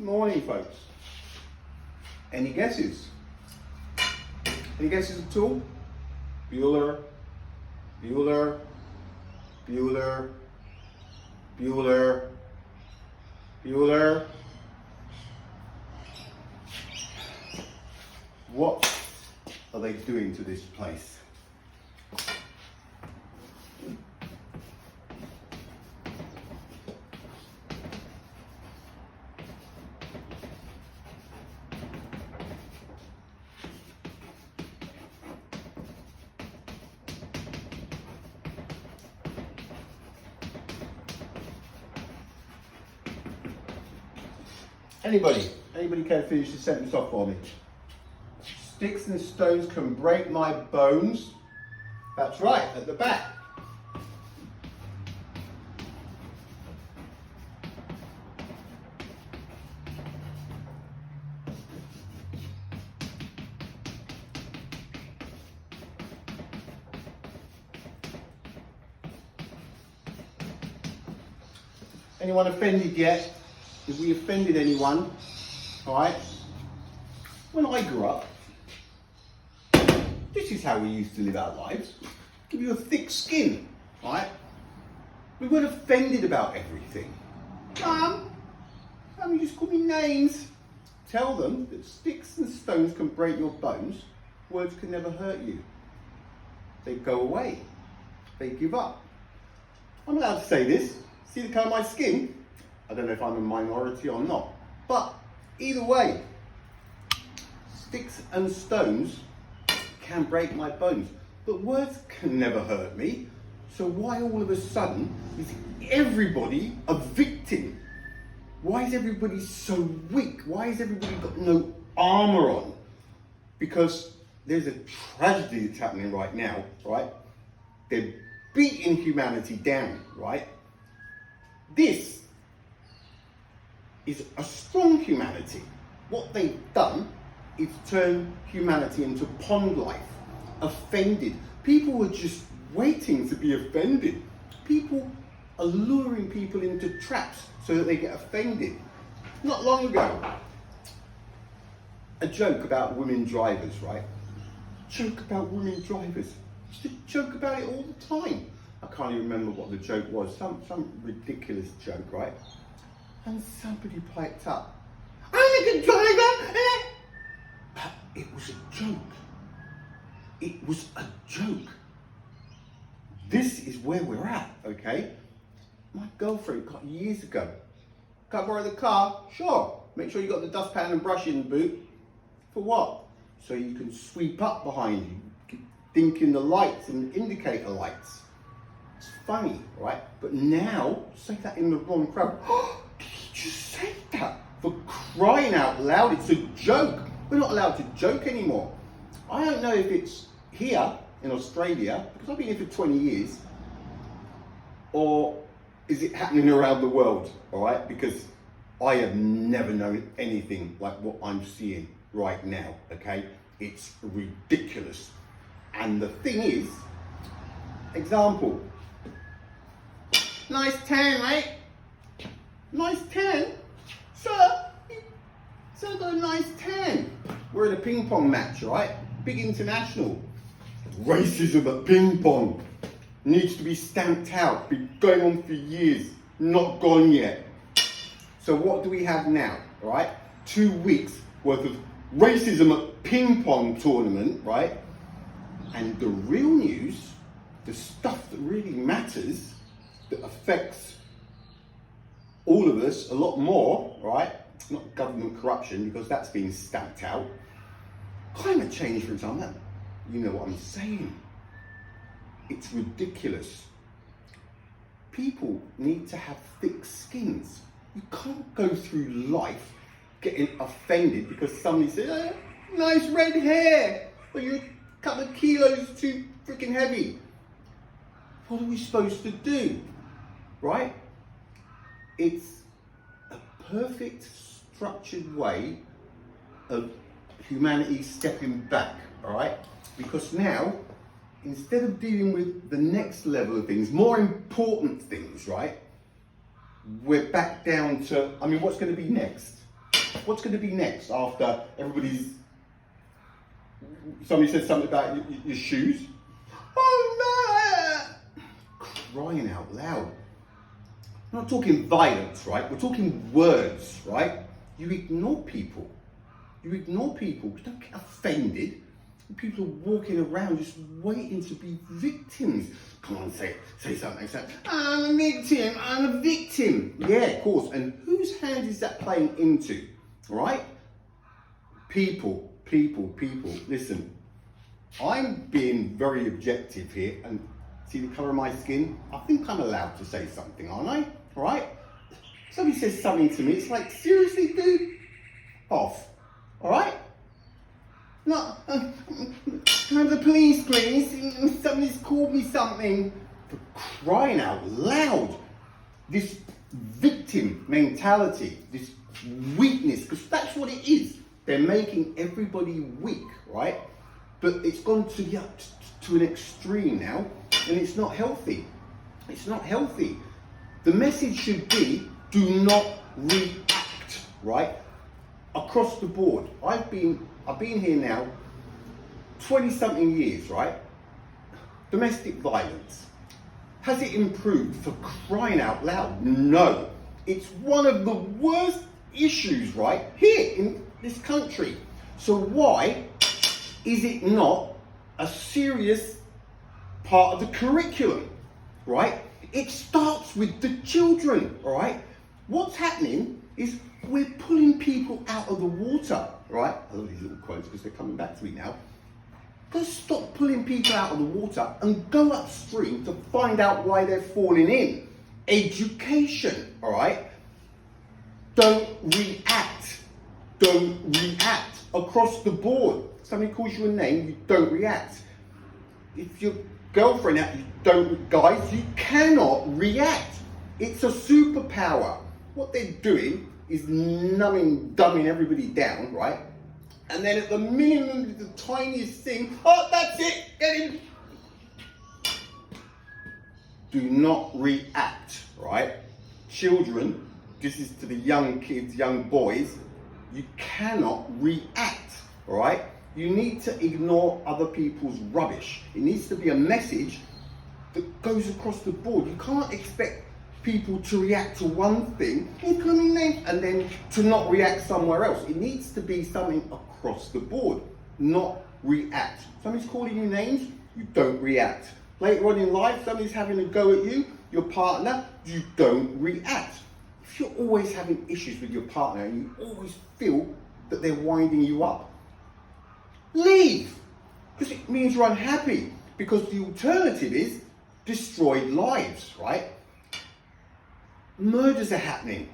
morning, folks. Any guesses? Any guesses at all? Bueller, Bueller, Bueller, Bueller, Bueller. What are they doing to this place? Anybody care to finish the sentence off for me? Sticks and stones can break my bones. That's right, at the back. Anyone offended yet? Have we offended anyone? Alright? When I grew up, this is how we used to live our lives. Give you a thick skin, right? We weren't offended about everything. Mum, you just call me names. Tell them that sticks and stones can break your bones. Words can never hurt you. They go away. They give up. I'm allowed to say this. See the colour of my skin? I don't know if I'm a minority or not. But either way, sticks and stones can break my bones, but words can never hurt me. So why all of a sudden is everybody a victim? Why is everybody so weak? Why has everybody got no armour on? Because there's a tragedy that's happening right now, right? They're beating humanity down, right? This is a strong humanity. What they've done is turn humanity into pond life, offended. People were just waiting to be offended. People are luring people into traps so that they get offended. Not long ago, a joke about women drivers, right? Joke about women drivers. Just a joke about it all the time. I can't even remember what the joke was. Some ridiculous joke, right? And somebody piped up, I'm a good driver. But it was a joke. It was a joke. This is where we're at, okay? My girlfriend got years ago. Can I borrow the car? Sure. Make sure you got the dustpan and brush in the boot. For what? So you can sweep up behind you, thinking the lights and indicator lights. It's funny, right? But now, say that in the wrong crowd. Did he just say that? For crying out loud, it's a joke. We're not allowed to joke anymore. I don't know if it's here in Australia, because I've been here for 20 years, or is it happening around the world, all right? Because I have never known anything like what I'm seeing right now, okay? It's ridiculous. And the thing is, example, nice tan, mate. Nice tan? Sir, Sir got a nice tan. We're in a ping pong match, right? Big international. Racism at ping pong needs to be stamped out. Been going on for years, not gone yet. So what do we have now, right? 2 weeks worth of racism at ping pong tournament, right? And the real news, the stuff that really matters, that affects all of us a lot more, right? Not government corruption, because that's been stamped out. Climate change, for example, you know what I'm saying. It's ridiculous. People need to have thick skins. You can't go through life getting offended because somebody says, oh, nice red hair, or you're a couple of kilos too freaking heavy. What are we supposed to do, right? It's a perfect structured way of humanity stepping back, all right? Because now, instead of dealing with the next level of things, more important things, right? We're back down to, what's going to be next? What's going to be next after somebody says something about your shoes? Oh no! Crying out loud. We're not talking violence, right? We're talking words, right? You ignore people. You ignore people. You don't get offended. People are walking around just waiting to be victims. Come on, say something. Say, I'm a victim. I'm a victim. Yeah, of course. And whose hand is that playing into? Right? People. Listen, I'm being very objective here, and see the colour of my skin? I think I'm allowed to say something, aren't I? Right? Somebody says something to me, it's like, seriously, dude? Off. Alright? No, can I have the police, please? Somebody's called me something. For crying out loud. This victim mentality, this weakness, because that's what it is. They're making everybody weak, right? But it's gone to an extreme now, and it's not healthy. It's not healthy. The message should be, do not react, right? Across the board. I've been here now 20-something years, right? Domestic violence. Has it improved? For crying out loud? No. It's one of the worst issues, right? Here in this country. So why is it not a serious part of the curriculum, right? It starts with the children, all right? What's happening is we're pulling people out of the water, right? I love these little quotes because they're coming back to me now. Let's stop pulling people out of the water and go upstream to find out why they're falling in. Education, all right? Don't react. Don't react across the board. Somebody calls you a name, you don't react. If your girlfriend, you don't, guys, you cannot react. It's a superpower. What they're doing is dumbing everybody down, right? And then at the minimum, the tiniest thing, oh, that's it, get him. Do not react, right? Children, this is to the young kids, young boys, you cannot react, all right? You need to ignore other people's rubbish. It needs to be a message that goes across the board. You can't expect people to react to one thing, and then to not react somewhere else. It needs to be something across the board, not react. Somebody's calling you names, you don't react. Later on in life, somebody's having a go at you, your partner, you don't react. If you're always having issues with your partner and you always feel that they're winding you up, leave, because it means you're unhappy, because the alternative is destroyed lives, right? Murders are happening,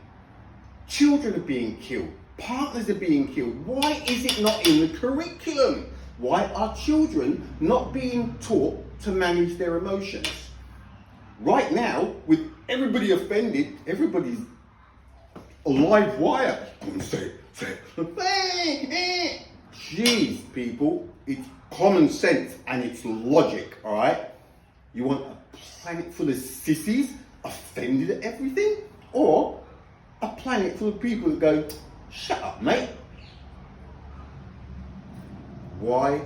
children are being killed, partners are being killed. Why is it not in the curriculum? Why are children not being taught to manage their emotions? Right now, with everybody offended, everybody's a live wire. Say it. Jeez, people, it's common sense and it's logic, all right? You want a planet full of sissies offended at everything? Or a planet full of people that go, shut up, mate. Why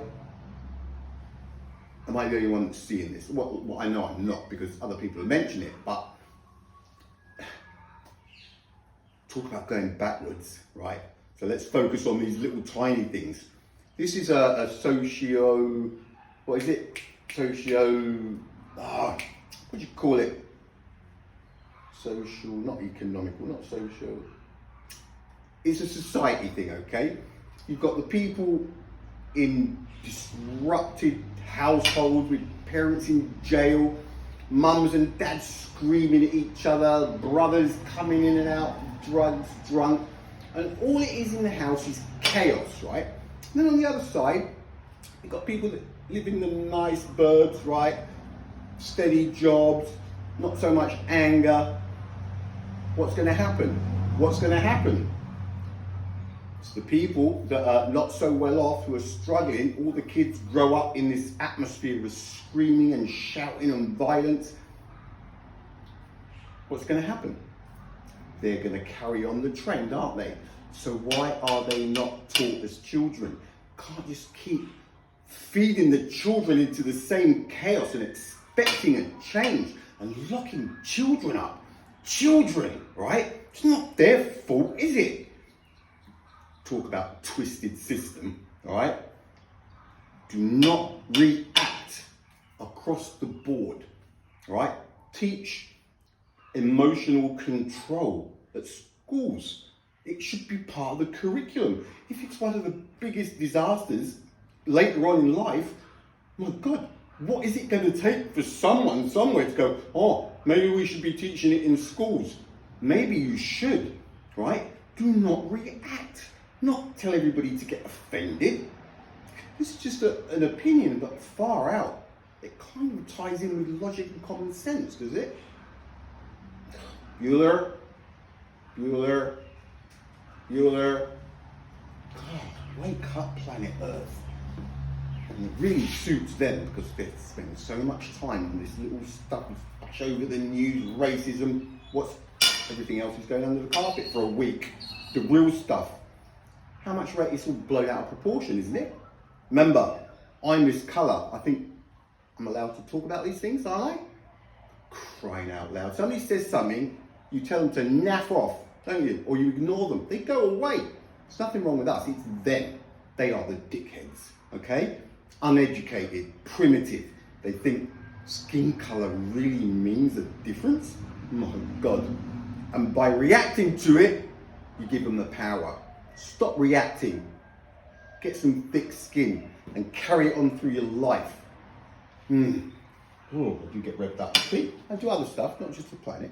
am I the only one that's seeing this? Well, I know I'm not, because other people have mentioned it, but talk about going backwards, right? So let's focus on these little tiny things. This is a socio, what is it? What do you call it? Social, not economical, not social. It's a society thing, okay? You've got the people in disrupted households with parents in jail, mums and dads screaming at each other, brothers coming in and out, drugs, drunk, and all it is in the house is chaos, right? And then on the other side, you've got people that live in the nice burbs, right? Steady jobs, not so much anger. What's going to happen? What's going to happen? It's the people that are not so well off, who are struggling. All the kids grow up in this atmosphere of screaming and shouting and violence. What's going to happen? They're going to carry on the trend, aren't they? So why are they not taught as children? Can't just keep feeding the children into the same chaos and expecting a change and locking children up. Children, right? It's not their fault, is it? Talk about twisted system, all right? Do not react across the board, all right? Teach emotional control at schools. It should be part of the curriculum. If it's one of the biggest disasters later on in life, my God, what is it going to take for someone somewhere to go, oh, maybe we should be teaching it in schools? Maybe you should, right? Do not react. Not tell everybody to get offended. This is just an opinion, but far out. It kind of ties in with logic and common sense, does it? Bueller. God, wake up, planet Earth. And it really suits them because they spend so much time on this little stuff, bash over the news, racism, everything else is going under the carpet for a week. The real stuff. How much rate it's all blown out of proportion, isn't it? Remember, I'm this colour. I think I'm allowed to talk about these things, aren't I? Crying out loud. Somebody says something, you tell them to naff off, don't you? Or you ignore them. They go away. There's nothing wrong with us. It's them. They are the dickheads, okay? Uneducated, primitive. They think skin colour really means a difference? My God. And by reacting to it, you give them the power. Stop reacting. Get some thick skin and carry it on through your life. Oh, I do get revved up. See, I do other stuff, not just the planet.